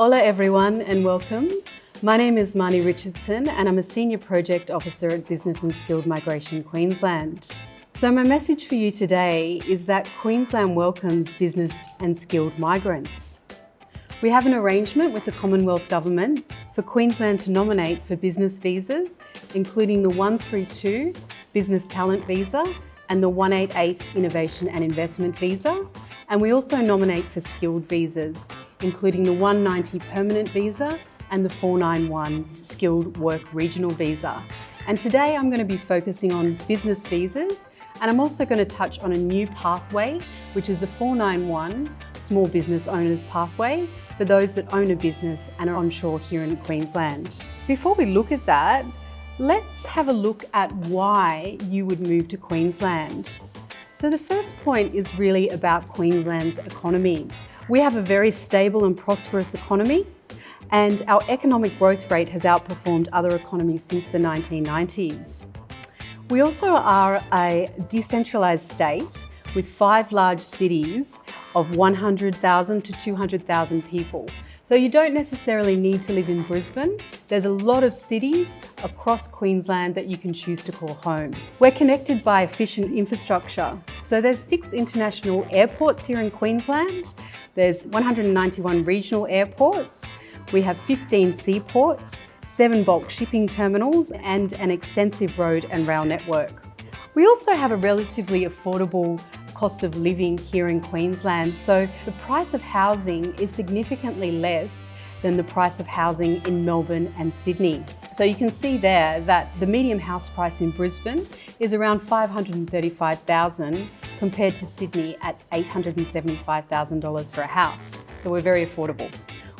Hola everyone and welcome. My name is Marnie Richardson and I'm a Senior Project Officer at Business and Skilled Migration Queensland. So my message for you today is that Queensland welcomes business and skilled migrants. We have an arrangement with the Commonwealth Government for Queensland to nominate for business visas, including the 132 Business Talent Visa and the 188 Innovation and Investment Visa. And we also nominate for skilled visas, including the 190 Permanent Visa and the 491 Skilled Work Regional Visa. And today I'm going to be focusing on business visas, and I'm also going to touch on a new pathway, which is the 491 Small Business Owners Pathway for those that own a business and are onshore here in Queensland. Before we look at that, let's have a look at why you would move to Queensland. So the first point is really about Queensland's economy. We have a very stable and prosperous economy, and our economic growth rate has outperformed other economies since the 1990s. We also are a decentralised state with 5 large cities of 100,000 to 200,000 people. So you don't necessarily need to live in Brisbane. There's a lot of cities across Queensland that you can choose to call home. We're connected by efficient infrastructure. So there's 6 international airports here in Queensland. There's 191 regional airports. We have 15 seaports, 7 bulk shipping terminals, and an extensive road and rail network. We also have a relatively affordable cost of living here in Queensland, so the price of housing is significantly less than the price of housing in Melbourne and Sydney. So you can see there that the median house price in Brisbane is around $535,000 compared to Sydney at $875,000 for a house. So we're very affordable.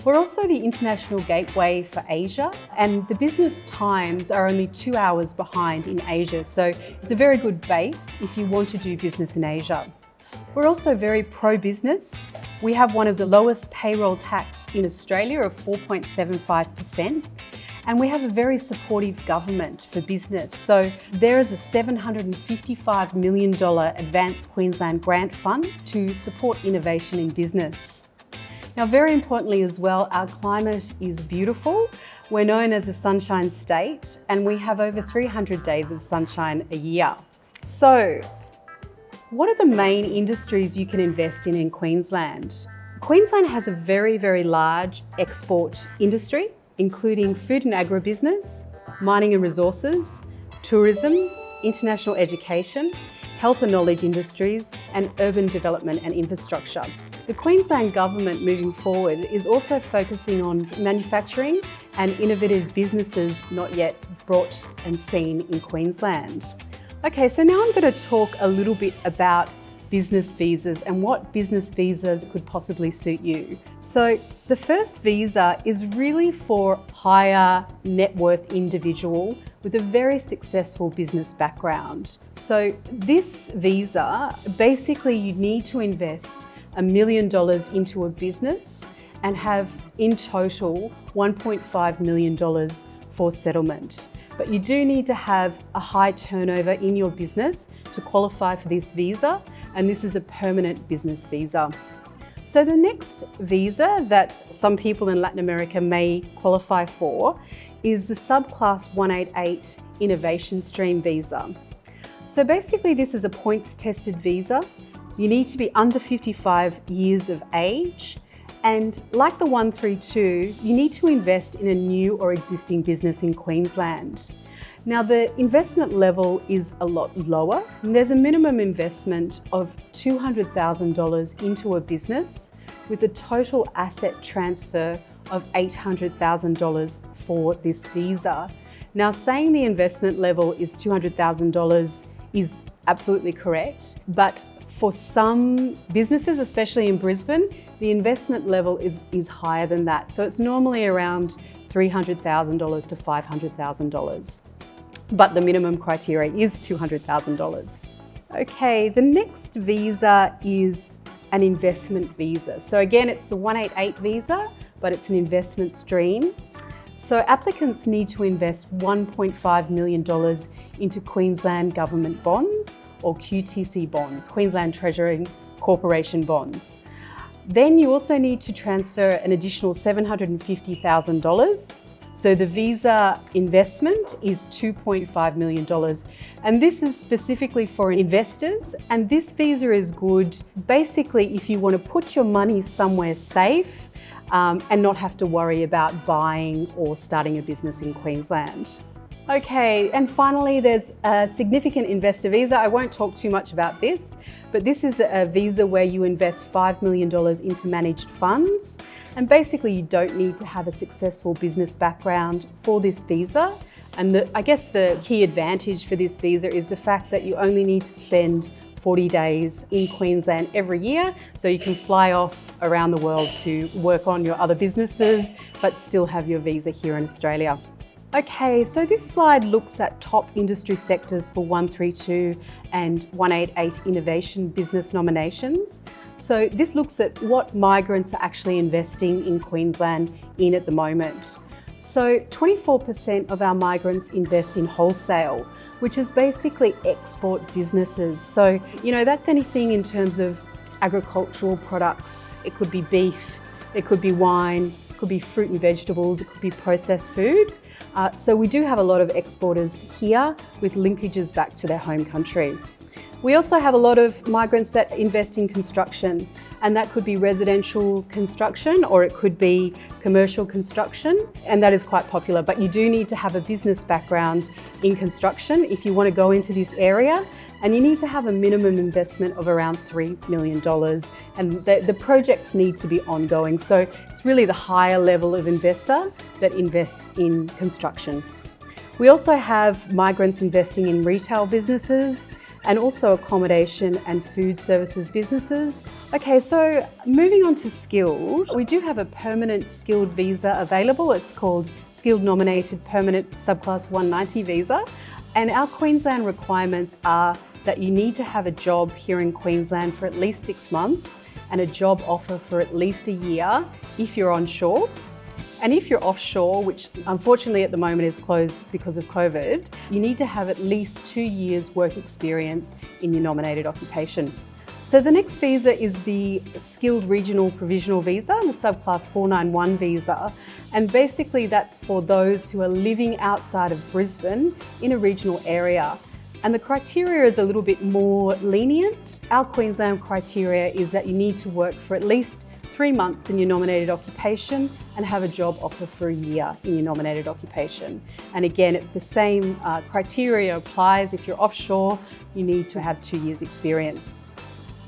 We're also the international gateway for Asia, and the business times are only 2 hours behind in Asia, so it's a very good base if you want to do business in Asia. We're also very pro-business. We have one of the lowest payroll tax in Australia of 4.75%, and we have a very supportive government for business. So there is a $755 million Advanced Queensland Grant Fund to support innovation in business. Now, very importantly as well, our climate is beautiful. We're known as a sunshine state, and we have over 300 days of sunshine a year. So, what are the main industries you can invest in Queensland? Queensland has a very, very large export industry, including food and agribusiness, mining and resources, tourism, international education, health and knowledge industries, and urban development and infrastructure. The Queensland Government moving forward is also focusing on manufacturing and innovative businesses not yet brought and seen in Queensland. Okay, so now I'm going to talk a little bit about business visas and what business visas could possibly suit you. So the first visa is really for higher net worth individual with a very successful business background. So this visa, basically you need to invest $1 million into a business and have in total $1.5 million for settlement. But you do need to have a high turnover in your business to qualify for this visa, and this is a permanent business visa. So the next visa that some people in Latin America may qualify for is the subclass 188 Innovation Stream visa. So basically this is a points tested visa. You need to be under 55 years of age, and like the 132, you need to invest in a new or existing business in Queensland. Now the investment level is a lot lower. There's a minimum investment of $200,000 into a business with a total asset transfer of $800,000 for this visa. Now saying the investment level is $200,000 is absolutely correct, but for some businesses, especially in Brisbane, the investment level is higher than that. So it's normally around $300,000 to $500,000. But the minimum criteria is $200,000. Okay, the next visa is an investment visa. So again, it's the 188 visa, but it's an investment stream. So applicants need to invest $1.5 million into Queensland government bonds or QTC bonds, Queensland Treasury Corporation bonds. Then you also need to transfer an additional $750,000. So the visa investment is $2.5 million. And this is specifically for investors. And this visa is good basically if you want to put your money somewhere safe and not have to worry about buying or starting a business in Queensland. Okay, and finally there's a significant investor visa. I won't talk too much about this, but this is a visa where you invest $5 million into managed funds. And basically you don't need to have a successful business background for this visa. And I guess the key advantage for this visa is the fact that you only need to spend 40 days in Queensland every year, so you can fly off around the world to work on your other businesses, but still have your visa here in Australia. Okay, so this slide looks at top industry sectors for 132 and 188 innovation business nominations. So this looks at what migrants are actually investing in Queensland in at the moment. So 24% of our migrants invest in wholesale, which is basically export businesses. So, that's anything in terms of agricultural products. It could be beef, it could be wine, it could be fruit and vegetables, it could be processed food. So we do have a lot of exporters here with linkages back to their home country. We also have a lot of migrants that invest in construction, and that could be residential construction or it could be commercial construction, and that is quite popular. But you do need to have a business background in construction if you want to go into this area, and you need to have a minimum investment of around $3 million, and the projects need to be ongoing. So it's really the higher level of investor that invests in construction. We also have migrants investing in retail businesses and also accommodation and food services businesses. Okay, so moving on to skilled, we do have a permanent skilled visa available. It's called Skilled Nominated Permanent Subclass 190 visa. And our Queensland requirements are that you need to have a job here in Queensland for at least 6 months and a job offer for at least a year if you're onshore. And if you're offshore, which unfortunately at the moment is closed because of COVID, you need to have at least 2 years work experience in your nominated occupation. So the next visa is the Skilled Regional Provisional Visa, the Subclass 491 visa. And basically that's for those who are living outside of Brisbane in a regional area. And the criteria is a little bit more lenient. Our Queensland criteria is that you need to work for at least 3 months in your nominated occupation and have a job offer for a year in your nominated occupation. And again, the same criteria applies. If you're offshore, you need to have 2 years experience.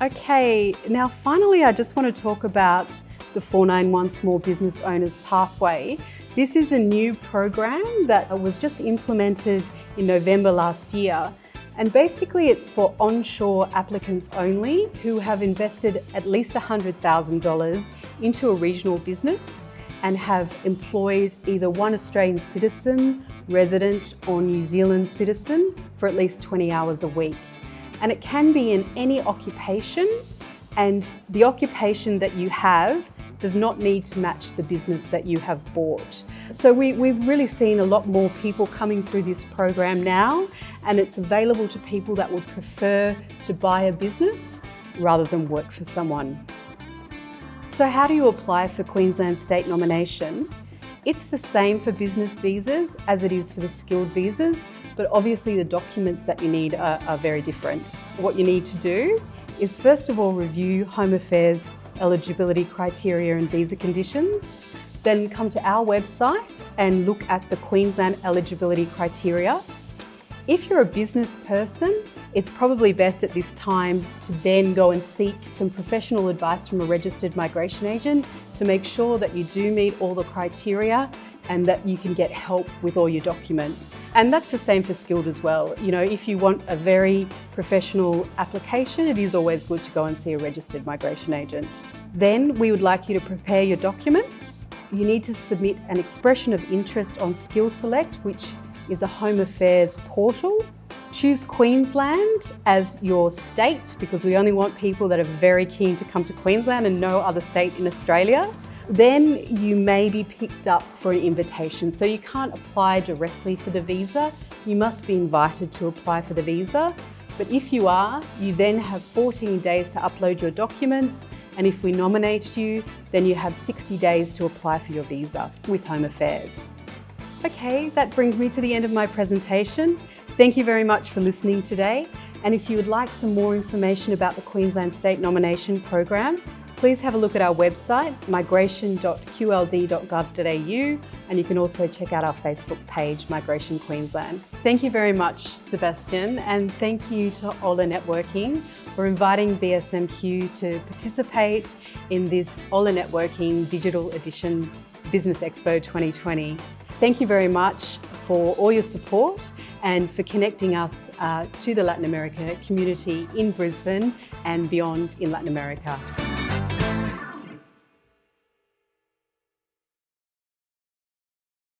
Okay, now finally, I just want to talk about the 491 Small Business Owners Pathway. This is a new program that was just implemented in November last year. And basically it's for onshore applicants only who have invested at least $100,000 into a regional business and have employed either one Australian citizen, resident or New Zealand citizen for at least 20 hours a week. And it can be in any occupation, and the occupation that you have does not need to match the business that you have bought. So we've really seen a lot more people coming through this program now, and it's available to people that would prefer to buy a business rather than work for someone. So how do you apply for Queensland State nomination? It's the same for business visas as it is for the skilled visas, but obviously the documents that you need are very different. What you need to do is first of all review Home Affairs eligibility criteria and visa conditions, then come to our website and look at the Queensland eligibility criteria. If you're a business person, it's probably best at this time to then go and seek some professional advice from a registered migration agent to make sure that you do meet all the criteria and that you can get help with all your documents. And that's the same for skilled as well. If you want a very professional application, it is always good to go and see a registered migration agent. Then we would like you to prepare your documents. You need to submit an expression of interest on Skills Select, which is a Home Affairs portal. Choose Queensland as your state because we only want people that are very keen to come to Queensland and no other state in Australia. Then you may be picked up for an invitation. So you can't apply directly for the visa. You must be invited to apply for the visa. But if you are, you then have 14 days to upload your documents And if we nominate you, then you have 60 days to apply for your visa with Home Affairs. Okay, that brings me to the end of my presentation. Thank you very much for listening today. And if you would like some more information about the Queensland State Nomination Program, please have a look at our website, migration.qld.gov.au, and you can also check out our Facebook page, Migration Queensland. Thank you very much, Sebastian, and thank you to Ola Networking for inviting BSMQ to participate in this Ola Networking Digital Edition Business Expo 2020. Thank you very much for all your support and for connecting us to the Latin America community in Brisbane and beyond in Latin America.